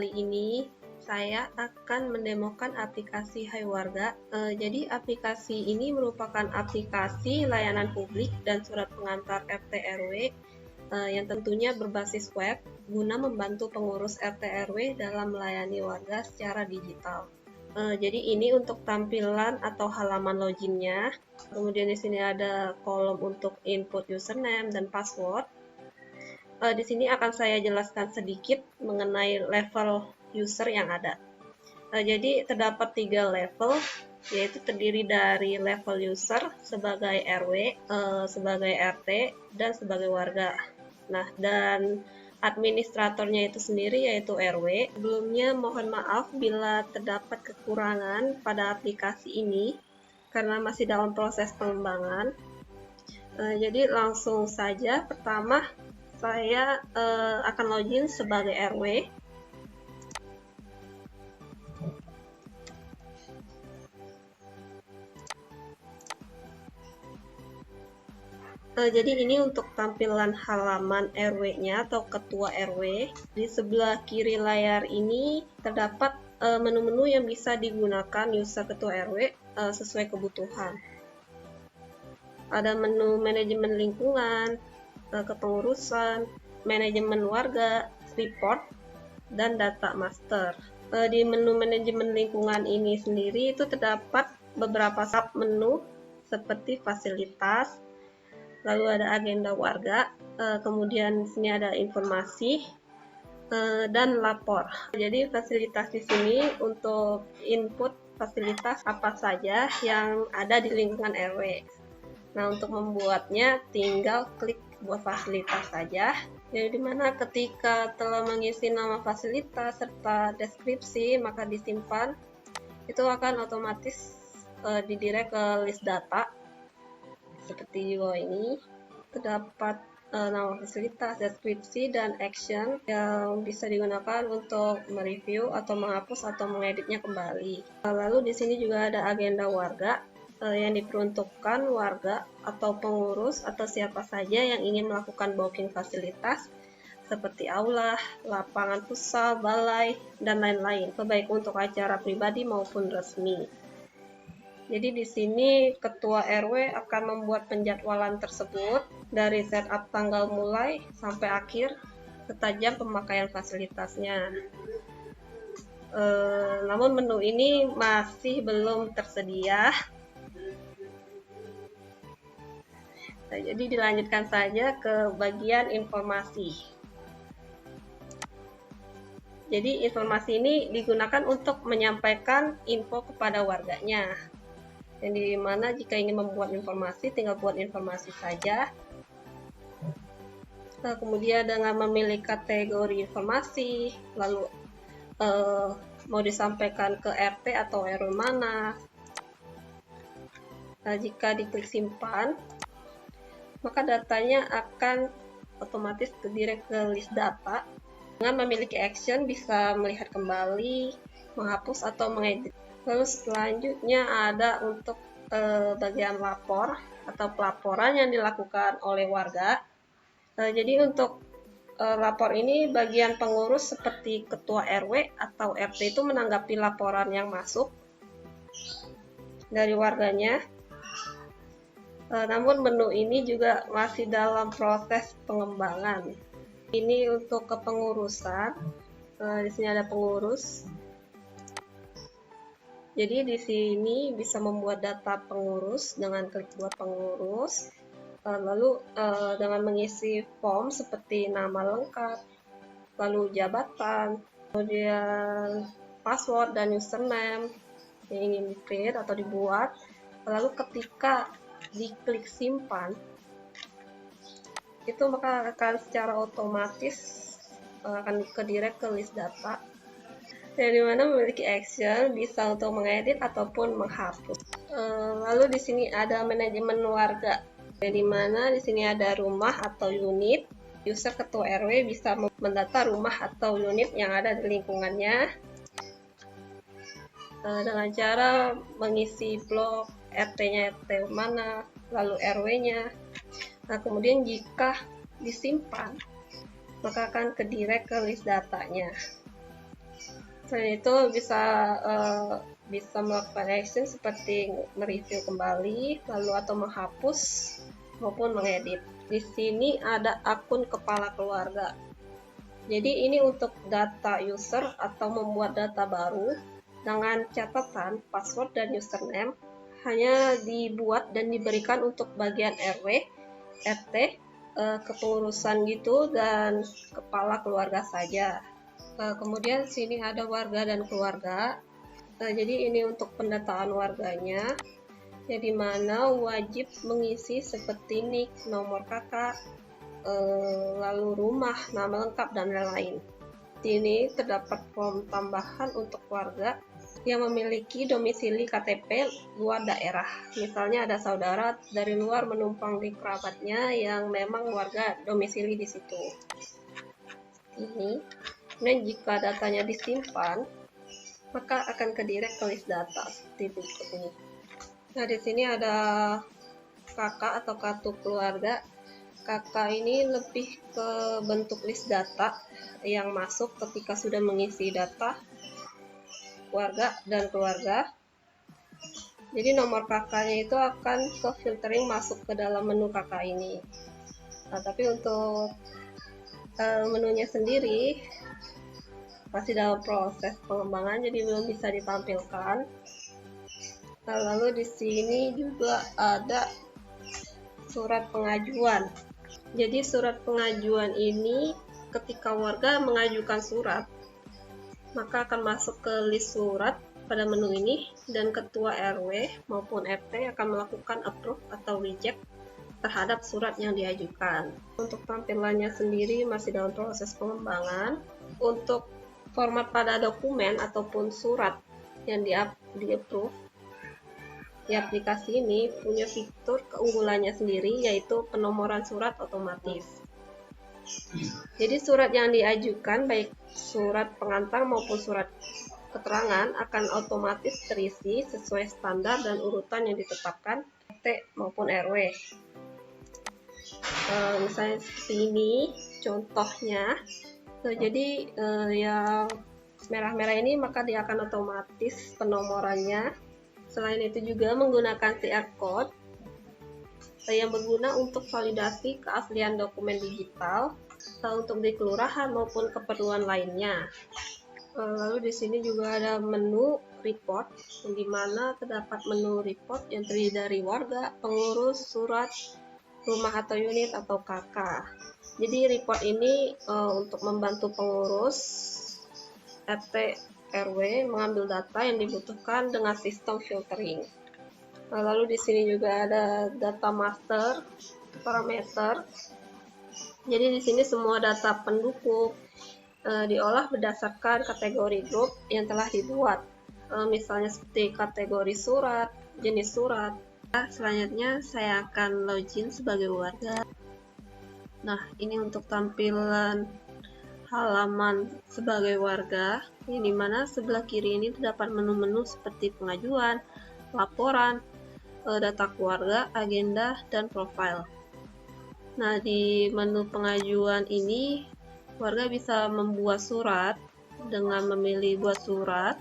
kali ini saya akan mendemokan aplikasi Hai Warga. Jadi aplikasi ini merupakan aplikasi layanan publik dan surat pengantar RT RW yang tentunya berbasis web guna membantu pengurus RT RW dalam melayani warga secara digital. Jadi ini untuk tampilan atau halaman loginnya. Kemudian di sini ada kolom untuk input username dan password. Di sini akan saya jelaskan sedikit mengenai level user yang ada. Jadi terdapat 3 level, yaitu terdiri dari level user sebagai RW, sebagai RT, dan sebagai warga. Nah, dan administratornya itu sendiri yaitu RW. Sebelumnya mohon maaf bila terdapat kekurangan pada aplikasi ini karena masih dalam proses pengembangan. Jadi langsung saja, pertama saya akan login sebagai RW. Jadi ini untuk tampilan halaman RW-nya atau ketua RW. Di sebelah kiri layar ini terdapat menu-menu yang bisa digunakan user ketua RW sesuai kebutuhan. Ada menu manajemen lingkungan, kepengurusan, manajemen warga, report, dan data master. Di menu manajemen lingkungan ini sendiri itu terdapat beberapa sub menu seperti fasilitas, lalu ada agenda warga, kemudian di sini ada informasi dan lapor. Jadi fasilitas di sini untuk input fasilitas apa saja yang ada di lingkungan RW. Nah, untuk membuatnya tinggal klik buat fasilitas saja. Jadi dimana ketika telah mengisi nama fasilitas serta deskripsi maka disimpan, itu akan otomatis didirect ke list data. Seperti di bawah ini terdapat nama fasilitas, deskripsi, dan action yang bisa digunakan untuk mereview atau menghapus atau mengeditnya kembali. Lalu di sini juga ada agenda warga yang diperuntukkan warga atau pengurus atau siapa saja yang ingin melakukan booking fasilitas seperti aula, lapangan futsal, balai, dan lain-lain, baik untuk acara pribadi maupun resmi. Jadi di sini ketua RW akan membuat penjadwalan tersebut dari setup tanggal mulai sampai akhir serta jam pemakaian fasilitasnya. Namun menu ini masih belum tersedia. Nah, jadi dilanjutkan saja ke bagian informasi. Jadi informasi ini digunakan untuk menyampaikan info kepada warganya. Yang dimana jika ingin membuat informasi tinggal buat informasi saja. Kemudian dengan memilih kategori informasi, lalu mau disampaikan ke RT atau RW mana. Jika diklik simpan, maka datanya akan otomatis direct ke list data. Dengan memiliki action bisa melihat kembali, menghapus atau mengedit. Lalu selanjutnya ada untuk bagian lapor atau pelaporan yang dilakukan oleh warga. Jadi untuk lapor ini bagian pengurus seperti ketua RW atau RT itu menanggapi laporan yang masuk dari warganya. Namun menu ini juga masih dalam proses pengembangan. Ini untuk kepengurusan. Di sini ada pengurus. Jadi di sini bisa membuat data pengurus dengan klik buat pengurus, lalu dengan mengisi form seperti nama lengkap, lalu jabatan, kemudian password dan username yang ingin di-create atau dibuat, lalu ketika diklik simpan, itu maka akan secara otomatis akan ke-direct ke list data. Dari mana memiliki action bisa untuk mengedit ataupun menghapus. Lalu di sini ada manajemen warga. Dari mana di sini ada rumah atau unit. User ketua RW bisa mendata rumah atau unit yang ada di lingkungannya dengan cara mengisi blok RT-nya RT mana, lalu RW-nya. Nah, kemudian jika disimpan, maka akan ke direct ke list datanya. Selain itu bisa melakukan action seperti mereview kembali, lalu atau menghapus maupun mengedit. Di sini ada akun kepala keluarga. Jadi ini untuk data user atau membuat data baru dengan catatan password dan username hanya dibuat dan diberikan untuk bagian RW, RT, kepengurusan gitu, dan kepala keluarga saja. Kemudian sini ada warga dan keluarga. Jadi ini untuk pendataan warganya, yang dimana wajib mengisi seperti nik, nomor kakak, lalu rumah, nama lengkap, dan lain-lain. Di sini terdapat form tambahan untuk warga yang memiliki domisili KTP luar daerah. Misalnya ada saudara dari luar menumpang di kerabatnya yang memang warga domisili di situ. Ini. Dan jika datanya disimpan, maka akan kedirect ke list data seperti berikut ini. Nah, di sini ada kakak atau kartu keluarga. Kakak ini lebih ke bentuk list data yang masuk ketika sudah mengisi data warga dan keluarga. Jadi nomor kakaknya itu akan ke filtering masuk ke dalam menu kakak ini. Nah, tapi untuk menunya sendiri masih dalam proses pengembangan, jadi belum bisa ditampilkan. Nah, lalu di sini juga ada surat pengajuan. Jadi surat pengajuan ini ketika warga mengajukan surat, maka akan masuk ke list surat pada menu ini, dan ketua RW maupun RT akan melakukan approve atau reject terhadap surat yang diajukan. Untuk tampilannya sendiri masih dalam proses pengembangan. Untuk format pada dokumen ataupun surat yang di-approve di aplikasi ini punya fitur keunggulannya sendiri, yaitu penomoran surat otomatis. Jadi surat yang diajukan, baik surat pengantar maupun surat keterangan, akan otomatis terisi sesuai standar dan urutan yang ditetapkan RT maupun RW. Misalnya seperti ini contohnya. Jadi yang merah-merah ini maka dia akan otomatis penomorannya. Selain itu juga menggunakan QR code yang berguna untuk validasi keaslian dokumen digital untuk di kelurahan maupun keperluan lainnya. Lalu di sini juga ada menu report, di mana terdapat menu report yang terdiri dari warga, pengurus, surat, rumah atau unit, atau KK. Jadi report ini untuk membantu pengurus RT RW mengambil data yang dibutuhkan dengan sistem filtering. Lalu di sini juga ada data master, parameter. Jadi di sini semua data pendukung diolah berdasarkan kategori grup yang telah dibuat. Misalnya seperti kategori surat, jenis surat. Selanjutnya saya akan login sebagai warga. Nah, ini untuk tampilan halaman sebagai warga, yang dimana sebelah kiri ini terdapat menu-menu seperti pengajuan, laporan, data keluarga, agenda, dan profil. Nah, di menu pengajuan ini, warga bisa membuat surat dengan memilih buat surat.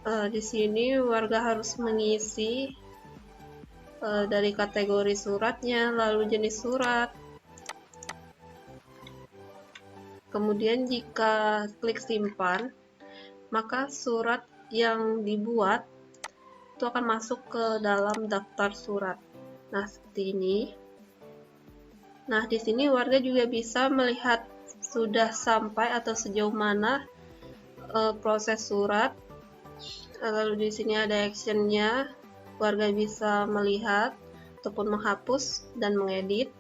Di sini warga harus mengisi dari kategori suratnya, lalu jenis surat. Kemudian jika klik simpan, maka surat yang dibuat itu akan masuk ke dalam daftar surat. Nah, seperti ini. Nah, di sini warga juga bisa melihat sudah sampai atau sejauh mana proses surat. Lalu di sini ada actionnya. Warga bisa melihat ataupun menghapus dan mengedit.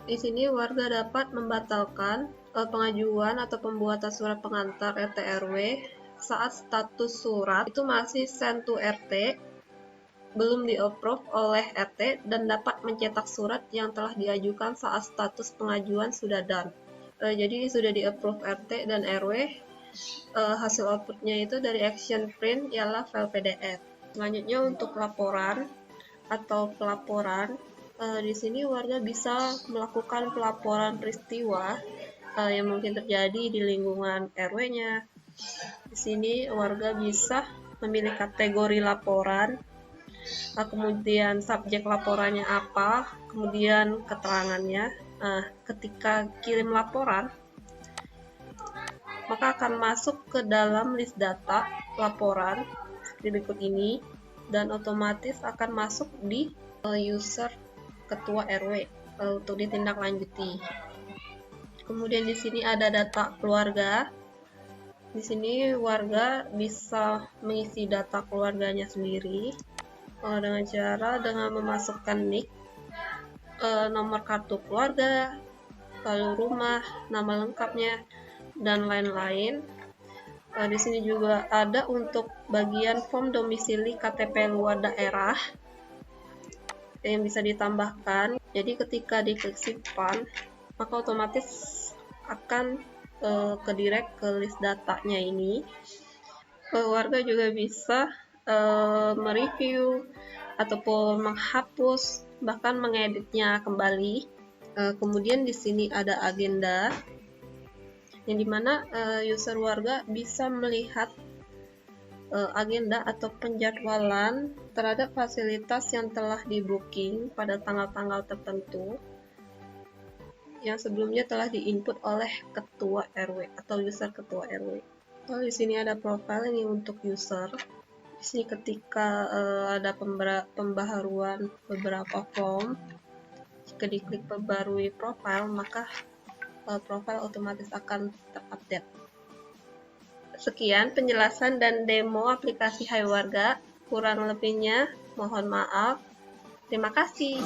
Di sini warga dapat membatalkan pengajuan atau pembuatan surat pengantar RT RW saat status surat itu masih send to RT, belum di-approve oleh RT, dan dapat mencetak surat yang telah diajukan saat status pengajuan sudah done. Jadi sudah di-approve RT dan RW, hasil outputnya itu dari action print ialah file PDF. Selanjutnya untuk laporan atau pelaporan, di sini warga bisa melakukan pelaporan peristiwa yang mungkin terjadi di lingkungan RW-nya. Di sini warga bisa memilih kategori laporan, kemudian subjek laporannya apa, kemudian keterangannya. Ketika kirim laporan, maka akan masuk ke dalam list data laporan seperti berikut ini, dan otomatis akan masuk di user ketua RW untuk ditindaklanjuti. Kemudian di sini ada data keluarga. Di sini warga bisa mengisi data keluarganya sendiri dengan memasukkan NIK, nomor kartu keluarga, lalu rumah, nama lengkapnya, dan lain-lain. Di sini juga ada untuk bagian form domisili KTP luar daerah yang bisa ditambahkan. Jadi ketika diklik simpan, maka otomatis akan kedirect ke list datanya ini. Warga juga bisa mereview ataupun menghapus, bahkan mengeditnya kembali. Kemudian di sini ada agenda, yang dimana user warga bisa melihat agenda atau penjadwalan terhadap fasilitas yang telah di booking pada tanggal-tanggal tertentu yang sebelumnya telah diinput oleh ketua RW atau user ketua RW. Lalu di sini ada profile ini untuk user. Di sini ketika ada pembaharuan beberapa form, jika diklik perbarui profile, maka profile otomatis akan terupdate. Sekian penjelasan dan demo aplikasi Hai Warga. Kurang lebihnya mohon maaf. Terima kasih.